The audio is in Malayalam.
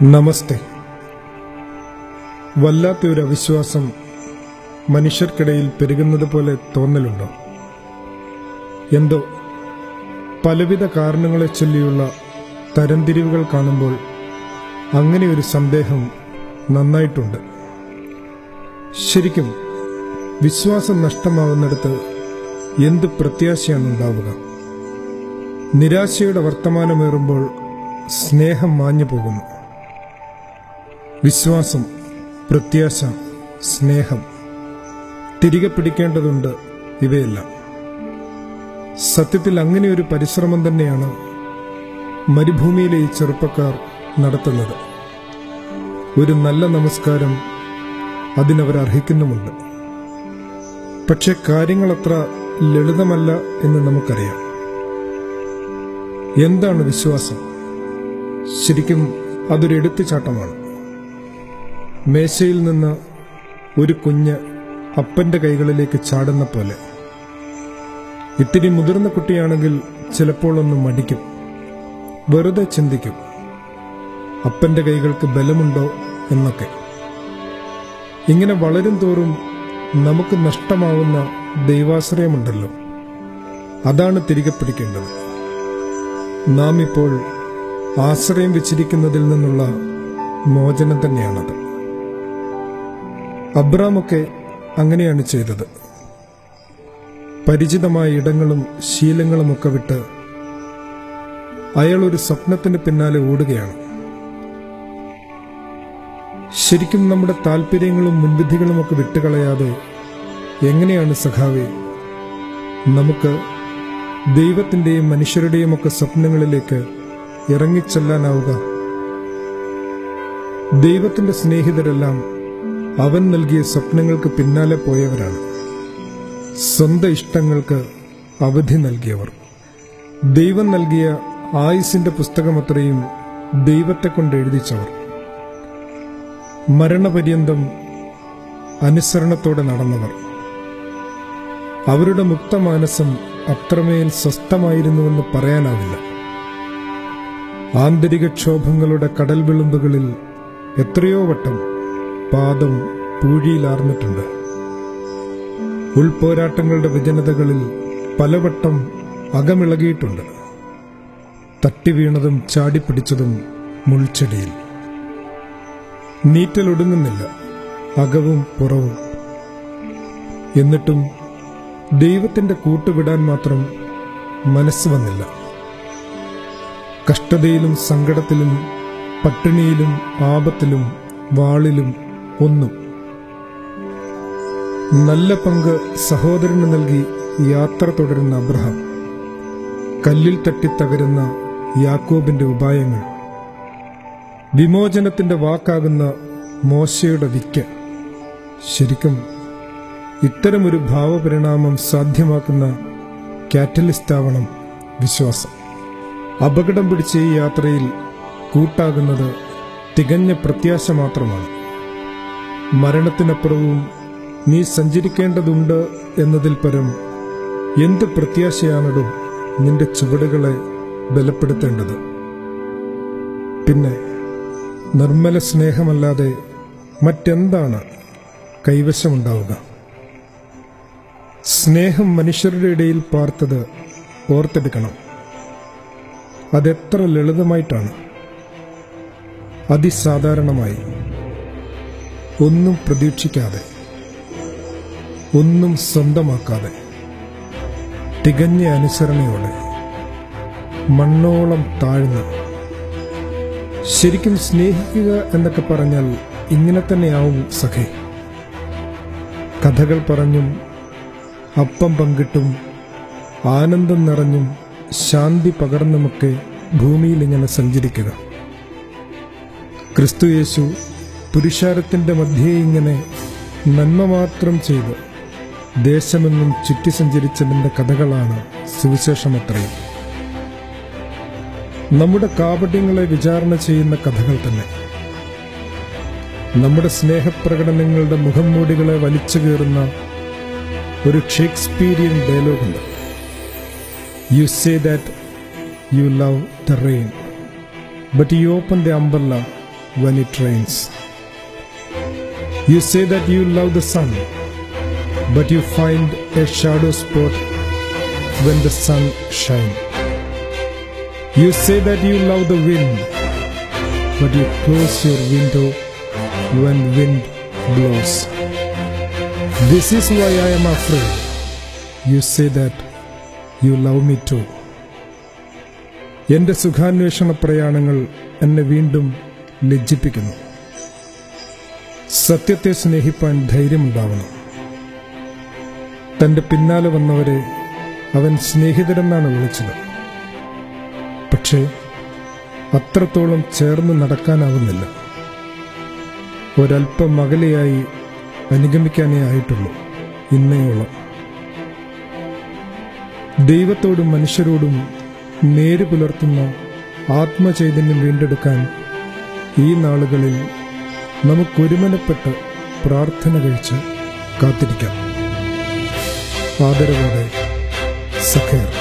നമസ്തേ. വല്ലാത്തൊരു അവിശ്വാസം മനുഷ്യർക്കിടയിൽ പെരുകുന്നത് പോലെ തോന്നലുണ്ടോ? എന്തോ പലവിധ കാരണങ്ങളെ ചൊല്ലിയുള്ള തരംതിരിവുകൾ കാണുമ്പോൾ അങ്ങനെ ഒരു സന്ദേഹം നന്നായിട്ടുണ്ട്. ശരിക്കും വിശ്വാസം നഷ്ടമാവുന്നിടത്ത് എന്ത് പ്രത്യാശയാണ് ഉണ്ടാവുക? നിരാശയുടെ വർത്തമാനമേറുമ്പോൾ സ്നേഹം മാഞ്ഞു പോകുന്നു. വിശ്വാസം, പ്രത്യാശ, സ്നേഹം തിരികെ പിടിക്കേണ്ടതുണ്ട്. ഇവയെല്ലാം സത്യത്തിൽ അങ്ങനെ ഒരു പരിശ്രമം തന്നെയാണ് മരുഭൂമിയിലെ ഈ ചെറുപ്പക്കാർ നടത്തുന്നത്. ഒരു നല്ല നമസ്കാരം അതിനവർ അർഹിക്കുന്നുമുണ്ട്. പക്ഷെ കാര്യങ്ങളത്ര ലളിതമല്ല എന്ന് നമുക്കറിയാം. എന്താണ് വിശ്വാസം? ശരിക്കും അതൊരു എടുത്തുചാട്ടമാണ്. മേശയിൽ നിന്ന് ഒരു കുഞ്ഞ് അപ്പന്റെ കൈകളിലേക്ക് ചാടുന്ന പോലെ. ഇത്തിരി മുതിർന്ന കുട്ടിയാണെങ്കിൽ ചിലപ്പോൾ ഒന്ന് മടിക്കും, വെറുതെ ചിന്തിക്കും, അപ്പന്റെ കൈകൾക്ക് ബലമുണ്ടോ എന്നൊക്കെ. ഇങ്ങനെ വളരും തോറും നമുക്ക് നഷ്ടമാവുന്ന ദൈവാശ്രയമുണ്ടല്ലോ, അതാണ് തിരികെ പിടിക്കേണ്ടത്. നാം ഇപ്പോൾ ആശ്രയം വെച്ചിരിക്കുന്നതിൽ നിന്നുള്ള മോചനം തന്നെയാണത്. അബ്രാമൊക്കെ അങ്ങനെയാണ് ചെയ്തത്. പരിചിതമായ ഇടങ്ങളും ശീലങ്ങളുമൊക്കെ വിട്ട് അയാൾ ഒരു സ്വപ്നത്തിന് പിന്നാലെ ഓടുകയാണ്. ശരിക്കും നമ്മുടെ താല്പര്യങ്ങളും മുൻവിധികളുമൊക്കെ വിട്ടുകളയാതെ എങ്ങനെയാണ് സഖാവേ നമുക്ക് ദൈവത്തിന്റെയും മനുഷ്യരുടെയും ഒക്കെ സ്വപ്നങ്ങളിലേക്ക് ഇറങ്ങിച്ചെല്ലാനാവുക? ദൈവത്തിന്റെ സ്നേഹിതരെല്ലാം അവൻ നൽകിയ സ്വപ്നങ്ങൾക്ക് പിന്നാലെ പോയവരാണ്. സ്വന്തം ഇഷ്ടങ്ങൾക്ക് അവധി നൽകിയവർ. ദൈവം നൽകിയ ആയുസിന്റെ പുസ്തകമത്രയും ദൈവത്തെ കൊണ്ട് എഴുതിച്ചവർ. മരണപര്യന്തം അനുസരണത്തോടെ നടന്നവർ. അവരുടെ മുക്തമാനസം അത്രമേൽ സ്വസ്ഥമായിരുന്നുവെന്ന് പറയാനാവില്ല. ആന്തരിക ക്ഷോഭങ്ങളുടെ കടൽ വിളുമ്പുകളിൽ എത്രയോ വട്ടം പാദം പൂഴിയിലാർന്നിട്ടുണ്ട്. ഉൾപോരാട്ടങ്ങളുടെ വിജനതകളിൽ പലവട്ടം അകമിളകിയിട്ടുണ്ട്. തട്ടിവീണതും ചാടിപ്പിടിച്ചതും മുൾച്ചെടിയിൽ. നീറ്റലൊടുങ്ങുന്നില്ല, അകവും പുറവും. എന്നിട്ടും ദൈവത്തിന്റെ കൂട്ടുവിടാൻ മാത്രം മനസ്സ് വന്നില്ല. കഷ്ടതയിലും സങ്കടത്തിലും പട്ടിണിയിലും ആപത്തിലും വാളിലും ഒന്നും. നല്ല പങ്ക് സഹോദരന് നൽകി യാത്ര തുടരുന്ന അബ്രഹാം, കല്ലിൽ തട്ടിത്തകരുന്ന യാക്കോബിന്റെ ഉപായങ്ങൾ, വിമോചനത്തിന്റെ വാക്കാകുന്ന മോശയുടെ വിക്ക്. ശരിക്കും ഇത്തരമൊരു ഭാവപരിണാമം സാധ്യമാക്കുന്ന കാറ്റലിസ്റ്റാവണം വിശ്വാസം. അപകടം പിടിച്ച ഈ യാത്രയിൽ കൂട്ടാകുന്നത് തികഞ്ഞ പ്രത്യാശ മാത്രമാണ്. മരണത്തിനപ്പുറവും നീ സഞ്ചരിക്കേണ്ടതുണ്ട് എന്നതിൽ പരം എന്ത് പ്രത്യാശയാണോ നിന്റെ ചുവടുകളെ ബലപ്പെടുത്തേണ്ടത്? പിന്നെ നിർമ്മല സ്നേഹമല്ലാതെ മറ്റെന്താണ് കൈവശമുണ്ടാവുക? സ്നേഹം മനുഷ്യരുടെ ഇടയിൽ പാർത്തത് ഓർത്തെടുക്കണം. അതെത്ര ലളിതമായിട്ടാണ്, അതിസാധാരണമായി, ഒന്നും പ്രതീക്ഷിക്കാതെ, ഒന്നും സ്വന്തമാക്കാതെ, തികഞ്ഞ അനുസരണയോടെ, മണ്ണോളം താഴ്ന്ന്. ശരിക്കും സ്നേഹിക്കുക എന്നൊക്കെ പറഞ്ഞാൽ ഇങ്ങനെ തന്നെയാവും സഖേ. കഥകൾ പറഞ്ഞും അപ്പം പങ്കിട്ടും ആനന്ദം നിറഞ്ഞും ശാന്തി പകർന്നുമൊക്കെ ഭൂമിയിൽ ഇങ്ങനെ സഞ്ചരിക്കുക. ക്രിസ്തുയേശു പുരുഷാരത്തിന്റെ മധ്യേ ഇങ്ങനെ നന്മ മാത്രം ചെയ്ത് ദേശമെങ്ങും ചുറ്റി സഞ്ചരിച്ചതിന്റെ കഥകളാണ് സുവിശേഷമത്രയും. നമ്മുടെ കാപട്യങ്ങളെ വിചാരണ ചെയ്യുന്ന കഥകൾ തന്നെ. നമ്മുടെ സ്നേഹപ്രകടനങ്ങളുടെ മുഖംമൂടികളെ വലിച്ചു കീറുന്ന ഒരു Shakespearean ഡയലോഗുണ്ട്. You say that you love the rain, but you open the umbrella when it rains. You say that you love the sun, but you find a shadow spot when the sun shines. You say that you love the wind, but you close your window when wind blows. This is why I am afraid. You say that you love me too. എന്റെ സുഖാന്വേഷണ പ്രയാണങ്ങൾ എന്നെ വീണ്ടും ലജ്ജിപ്പിക്കുന്നു. സത്യത്തെ സ്നേഹിപ്പാൻ ധൈര്യമുണ്ടാവണം. തന്റെ പിന്നാലെ വന്നവരെ അവൻ സ്നേഹിതരെന്നാണ് വിളിച്ചത്. പക്ഷേ അത്രത്തോളം ചേർന്ന് നടക്കാനാവുന്നില്ല. ഒരല്പം അകലെയായി അനുഗമിക്കാനേ ആയിട്ടുള്ളൂ ഇന്നയോളം. ദൈവത്തോടും മനുഷ്യരോടും നേര് പുലർത്തുന്ന ആത്മചൈതന്യം വീണ്ടെടുക്കാൻ ഈ നാളുകളിൽ നമുക്കൊരുമനപ്പെട്ട് പ്രാർത്ഥന കഴിച്ച് കാത്തിരിക്കാം. ആദരവോടെ സഖേർ.